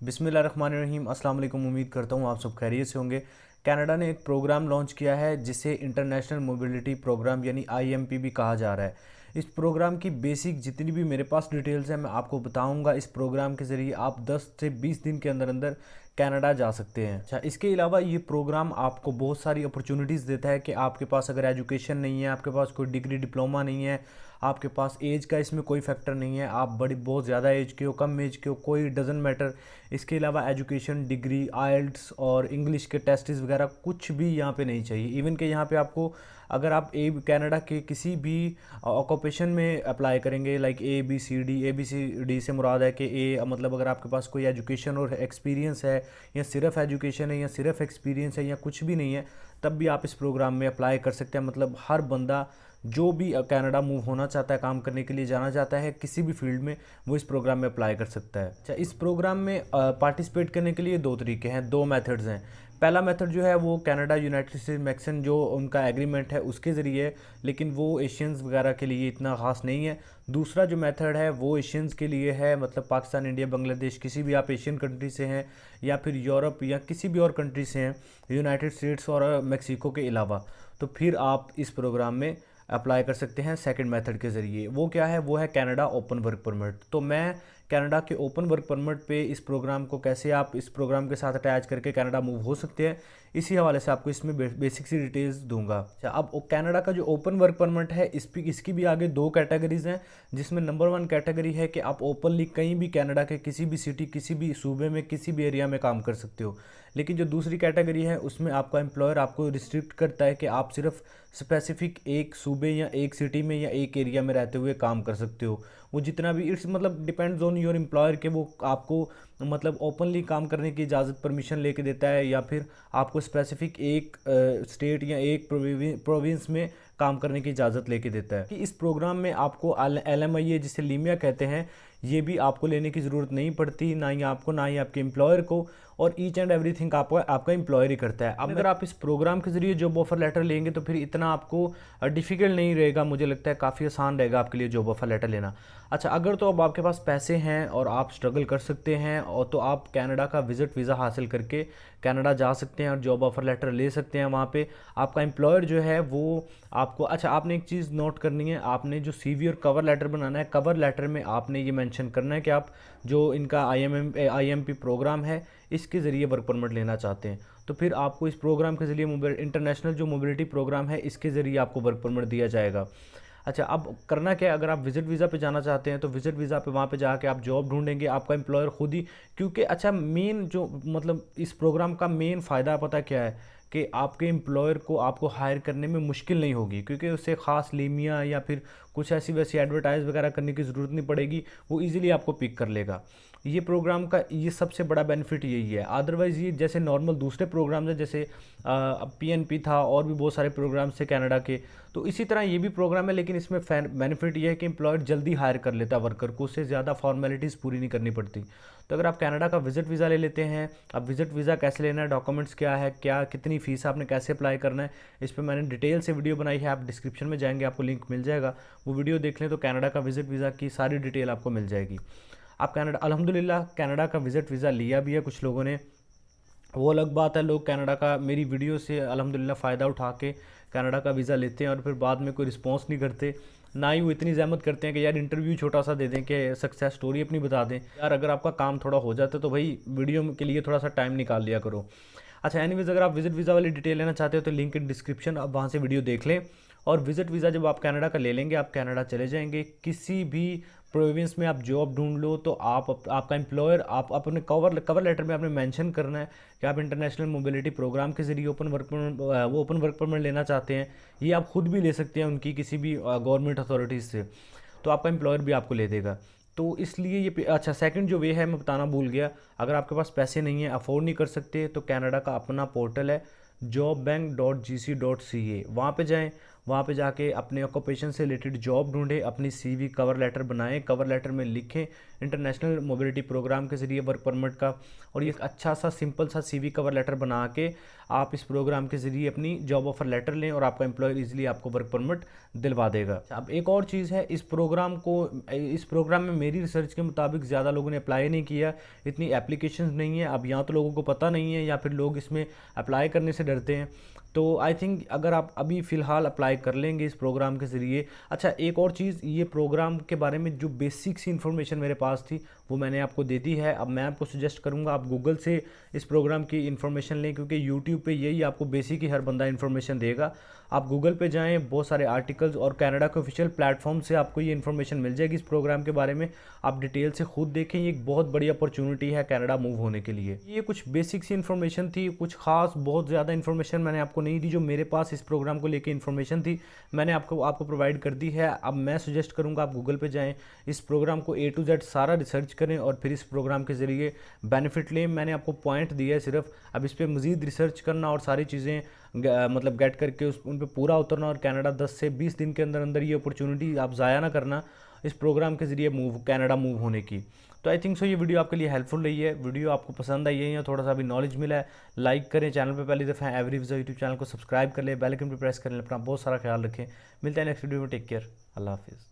बिस्मिल्लाहिर्रहमानिर्रहीम। अस्सलाम वालेकुम। उम्मीद करता हूँ आप सब खैरियत से होंगे। कनाडा ने एक प्रोग्राम लॉन्च किया है जिसे इंटरनेशनल मोबिलिटी प्रोग्राम यानी आईएमपी भी कहा जा रहा है। इस प्रोग्राम की बेसिक जितनी भी मेरे पास डिटेल्स हैं मैं आपको बताऊंगा। इस प्रोग्राम के ज़रिए आप 10 से 20 दिन के अंदर अंदर कनाडा जा सकते हैं। अच्छा, इसके अलावा ये प्रोग्राम आपको बहुत सारी अपॉर्चुनिटीज़ देता है कि आपके पास अगर एजुकेशन नहीं है, आपके पास कोई डिग्री डिप्लोमा नहीं है, आपके पास एज का इसमें कोई फैक्टर नहीं है, आप बड़ी बहुत ज़्यादा एज के हो, कम एज के हो, कोई डजेंट मैटर। इसके अलावा एजुकेशन, डिग्री, आइल्ट्स और इंग्लिश के टेस्ट्स वगैरह कुछ भी यहाँ पे नहीं चाहिए। इवन कि यहाँ पे आपको अगर आप कनाडा के किसी भी ऑक्यूपेशन में अप्लाई करेंगे, like A B C D से मुराद है कि मतलब अगर आपके पास कोई एजुकेशन और एक्सपीरियंस है या सिर्फ एजुकेशन है या सिर्फ एक्सपीरियंस है या कुछ भी नहीं है, तब भी आप इस प्रोग्राम में अप्लाई कर सकते हैं। मतलब हर बंदा जो भी कनाडा मूव होना चाहता है, काम करने के लिए जाना चाहता है किसी भी फील्ड में, वो इस प्रोग्राम में अप्लाई कर सकता है। अच्छा, इस प्रोग्राम में पार्टिसिपेट करने के लिए दो तरीके हैं, दो मेथड्स हैं। पहला मेथड जो है वो कनाडा यूनाइटेड स्टेट्स मैक्सन जो उनका एग्रीमेंट है उसके ज़रिए है, लेकिन वो एशियंस वगैरह के लिए इतना ख़ास नहीं है। दूसरा जो मेथड है वो एशियंस के लिए है, मतलब पाकिस्तान, इंडिया, बांग्लादेश, किसी भी आप एशियन कंट्री से हैं या फिर यूरोप या किसी भी और कंट्री से हैं, यूनाइटेड स्टेट्स और मेक्सिको के अलावा, तो फिर आप इस प्रोग्राम में अप्लाई कर सकते हैं सेकंड मेथड के ज़रिए। वो क्या है? वो है कनाडा ओपन वर्क परमिट। तो मैं कनाडा के ओपन वर्क परमिट पे इस प्रोग्राम को कैसे आप इस प्रोग्राम के साथ अटैच करके कनाडा मूव हो सकते हैं, इसी हवाले से आपको इसमें बेसिक सी डिटेल्स दूंगा। अच्छा, अब कनाडा का जो ओपन वर्क परमिट है इसकी भी आगे दो कैटेगरीज हैं, जिसमें नंबर 1 कैटेगरी है कि आप ओपनली कहीं भी कनाडा के किसी भी सिटी, किसी भी सूबे में, किसी भी एरिया में काम कर सकते हो। लेकिन जो दूसरी कैटेगरी है उसमें आपका एम्प्लॉयर आपको रिस्ट्रिक्ट करता है कि आप सिर्फ स्पेसिफिक एक सूबे या एक सिटी में या एक एरिया में रहते हुए काम कर सकते हो। वो जितना भी इट्स मतलब डिपेंड्स ऑन योर एम्प्लॉयर के वो आपको मतलब ओपनली काम करने की इजाज़त परमिशन लेके देता है या फिर आपको स्पेसिफिक एक स्टेट या एक प्रोविंस में काम करने की इजाज़त लेके देता है। कि इस प्रोग्राम में आपको LMIA जिसे लीमिया कहते हैं, ये भी आपको लेने की ज़रूरत नहीं पड़ती, ना ही आपको ना ही आपके एम्प्लॉयर को, और ईच एंड एवरीथिंग आपका एम्प्लॉयर ही करता है। अब अगर आप इस प्रोग्राम के ज़रिए जॉब ऑफर लेटर लेंगे तो फिर इतना आपको डिफ़िकल्ट नहीं रहेगा, मुझे लगता है काफ़ी आसान रहेगा आपके लिए जॉब ऑफर लेटर लेना। अच्छा, अगर तो अब आपके पास पैसे हैं और आप स्ट्रगल कर सकते हैं और तो आप कनाडा का विज़िट वीज़ा हासिल करके कनाडा जा सकते हैं और जॉब ऑफर लेटर ले सकते हैं। वहाँ पे आपका एम्प्लॉयर जो है वो आपको, अच्छा आपने एक चीज़ नोट करनी है, आपने जो CV और कवर लेटर बनाना है, कवर लेटर में आपने ये मेंशन करना है कि आप जो इनका IMP प्रोग्राम है इसके ज़रिए वर्क परमिट लेना चाहते हैं। तो फिर आपको इस प्रोग्राम के ज़रिए इंटरनेशनल जो मोबिलिटी प्रोग्राम है इसके ज़रिए आपको वर्क परमिट दिया जाएगा। अच्छा, अब करना क्या है? अगर आप विज़िट वीज़ा पे जाना चाहते हैं तो विज़िट वीज़ा पे वहाँ पे जाके आप जॉब ढूंढेंगे, आपका एम्प्लॉयर खुद ही, क्योंकि अच्छा मेन जो मतलब इस प्रोग्राम का मेन फ़ायदा पता क्या है कि आपके एम्प्लॉयर को आपको हायर करने में मुश्किल नहीं होगी, क्योंकि उससे ख़ास लीमिया या फिर कुछ ऐसी वैसी एडवर्टाइज़ वगैरह करने की ज़रूरत नहीं पड़ेगी, वो ईज़िली आपको पिक कर लेगा। ये प्रोग्राम का ये सबसे बड़ा बेनिफिट यही है। अदरवाइज़ ये जैसे नॉर्मल दूसरे प्रोग्राम्स हैं, जैसे PNP था और भी बहुत सारे प्रोग्राम्स थे कनाडा के, तो इसी तरह ये भी प्रोग्राम है, लेकिन इसमें बेनिफिट ये है कि एम्प्लॉयर जल्दी हायर कर लेता है वर्कर को, उससे ज़्यादा फॉर्मेलिटीज़ पूरी नहीं करनी पड़ती। तो अगर आप कनाडा का विज़िट वीज़ा ले लेते हैं, अब विज़िट वीज़ा कैसे लेना है, डॉक्यूमेंट्स क्या है, क्या कितनी फ़ीस आपने कैसे अप्लाई करना है, इस पर मैंने डिटेल से वीडियो बनाई है। आप डिस्क्रिप्शन में जाएंगे, आपको लिंक मिल जाएगा, वो वीडियो देख लें तो कनाडा का विज़िट वीज़ा की सारी डिटेल आपको मिल जाएगी। आप कनाडा, अल्हम्दुलिल्लाह कनाडा का विज़िट वीज़ा लिया भी है कुछ लोगों ने, वो अलग बात है। लोग कनाडा का मेरी वीडियो से अल्हम्दुलिल्लाह फ़ायदा उठा के कनाडा का वीज़ा लेते हैं और फिर बाद में कोई रिस्पॉन्स नहीं करते, ना ही वो इतनी ज़हमत करते हैं कि यार इंटरव्यू छोटा सा दे दें कि सक्सेस स्टोरी अपनी बता दें। यार अगर आपका काम थोड़ा हो जाता है तो भाई वीडियो के लिए थोड़ा सा टाइम निकाल लिया करो। अच्छा, एनीवेज़ अगर आप विज़िट वीज़ा वाली डिटेल लेना चाहते हो तो लिंक इन डिस्क्रिप्शन, आप वहाँ से वीडियो देख लें। और विज़िट वीज़ा जब आप कनाडा का ले लेंगे, आप कनाडा चले जाएंगे, किसी भी प्रोविंस में आप जॉब ढूंढ लो तो आपका एम्प्लॉयर, आप अपने कवर लेटर में आपने मेंशन करना है कि आप इंटरनेशनल मोबिलिटी प्रोग्राम के ज़रिए ओपन वर्क परमिट लेना चाहते हैं। ये आप खुद भी ले सकते हैं उनकी किसी भी गवर्नमेंट अथॉरिटीज़ से, तो आपका एम्प्लॉयर भी आपको ले देगा। तो इसलिए ये अच्छा, सेकंड जो वे है मैं बताना भूल गया, अगर आपके पास पैसे नहीं है, अफोर्ड नहीं कर सकते, तो कनाडा का अपना पोर्टल है jobbank.gc.ca, वहाँ पे जाएं, वहाँ पे जाके अपने ऑक्यूपेशन से रिलेटेड जॉब ढूंढें, अपनी सीवी कवर लेटर बनाएं, कवर लेटर में लिखें इंटरनेशनल मोबिलिटी प्रोग्राम के ज़रिए वर्क परमिट का, और ये एक अच्छा सा सिंपल सा सीवी कवर लेटर बना के आप इस प्रोग्राम के ज़रिए अपनी जॉब ऑफर लेटर लें और आपका एम्प्लॉयर इजीली आपको वर्क परमिट दिलवा देगा। अब एक और चीज़ है, इस प्रोग्राम में मेरी रिसर्च के मुताबिक ज़्यादा लोगों ने अप्लाई नहीं किया, इतनी एप्लीकेशंस नहीं है। अब या तो लोगों को पता नहीं है या फिर लोग इसमें अप्लाई करने से डरते हैं। तो आई थिंक अगर आप अभी फ़िलहाल अप्लाई कर लेंगे इस प्रोग्राम के ज़रिए। अच्छा, एक और चीज़, ये प्रोग्राम के बारे में जो बेसिक सी इन्फॉर्मेशन मेरे पास थी वो मैंने आपको दे दी है। अब मैं आपको सजेस्ट करूँगा आप गूगल से इस प्रोग्राम की इन्फॉर्मेशन लें, क्योंकि यूट्यूब पे यही आपको बेसिक ही हर बंदा इन्फॉर्मेशन देगा। आप गूगल पे जाएँ, बहुत सारे आर्टिकल्स और कनाडा के ऑफिशियल प्लेटफॉर्म से आपको ये इन्फॉर्मेशन मिल जाएगी इस प्रोग्राम के बारे में। आप डिटेल से खुद देखें, ये एक बहुत बड़ी अपॉर्चुनिटी है कनाडा मूव होने के लिए। ये कुछ बेसिक सी इन्फॉर्मेशन थी, कुछ खास बहुत ज़्यादा इन्फॉर्मेशन मैंने आपको नहीं दी। जो मेरे पास इस प्रोग्राम को लेकर इन्फॉर्मेशन थी मैंने आपको प्रोवाइड कर दी है। अब मैं सजेस्ट करूँगा आप गूगल पे जाएँ, इस प्रोग्राम को A to Z सारा रिसर्च करें और फिर इस प्रोग्राम के ज़रिए बेनिफिट लें। मैंने आपको पॉइंट दिया है सिर्फ, अब इस पर मज़ीद रिसर्च करना और सारी चीज़ें मतलब गेट करके उन पर पूरा उतरना, और कनाडा 10 से 20 दिन के अंदर अंदर ये अपॉर्चुनिटी आप ज़ाया ना करना इस प्रोग्राम के ज़रिए कनाडा मूव होने की। तो आई थिंक सो ये वीडियो आपके लिए हेल्पफुल रही है। वीडियो आपको पसंद आई है या थोड़ा सा भी नॉलेज मिला है, लाइक करें, चैनल पे पहली दफ़ा एवरी विज़ा यूट्यूब चैनल को सब्सक्राइब कर लें, बेल आइकन पे प्रेस कर लें। अपना बहुत सारा ख्याल रखें। मिलते हैं नेक्स्ट वीडियो में। टेक केयर, अल्लाह हाफिज़।